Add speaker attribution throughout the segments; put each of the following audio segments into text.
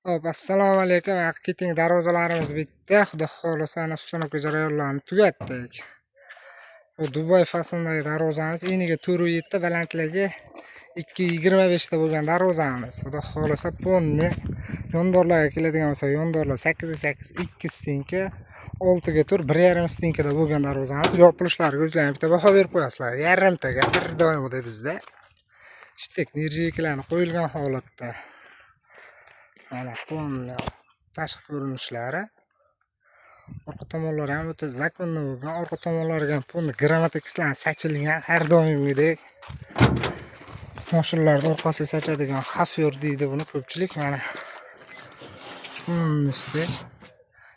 Speaker 1: Hop, assalomu alaykum. Keting, darvozalarimiz bitdi. Xudo xolasa ana ustanobga jarayonlarni tugatdik. Bu Dubay faslidagi darvozamiz eniga 4.7 balandligi 2.25 ta bo'lgan darvozamiz. Xudo xolasa ponni yondorlarga keladigan bo'lsa, yondorlar 8.8 2 stinka, 6 ga 4 1.5 stinkada bo'lgan darvozamiz. Yopilishlariga o'zlaring bitta baho berib qo'yasizlar. Yarimtaga bir doimda bizda shtek nirjiklarni qo'yilgan holatda. Mana ponni tashqi ko'rinishlari. Orqa tomonlari ham o'ta zakonli bo'lgan. Orqa tomonlariga ham ponni granatakslar sachilgan, har doimgidek. Mashinalarda orqasiga sachadigan xafyor deydi buni ko'pchilik. Mana bunisi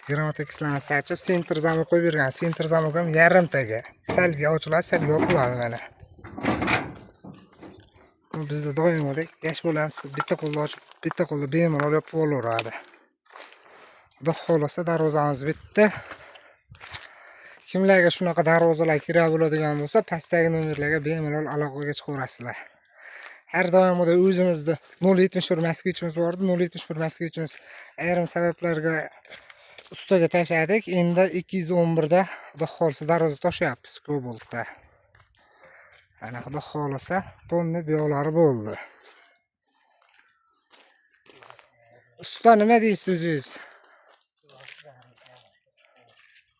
Speaker 1: granatakslar sachib, sentr zamok qo'yib bergan. Sentr zamok ham yarimtaga. Salga ochiladi, salga yopiladi mana. Bizda doimgidek yosh bolamiz bitta qo'lda ochib, bitta qo'lda bemalol yopib olaveradi. Xudo xolasa darvozamiz bitta. Kimlarga shunaqa darvozalar kerak bo'ladigan bo'lsa, pastdagi nomerlarga bemalol aloqaga chiqaverasizlar. Har doimgidek o'zimizda 071 Moskvichimiz bor edi. 071 Moskvichimiz ayrim sabablarga ustaga tashladik. Endi 211 da xudo xolasa darvoza toshyapmiz Koboltda. Ana xudo xolasa ponni buyoqlari bo'ldi. Usta, nima deysiz o'zingiz?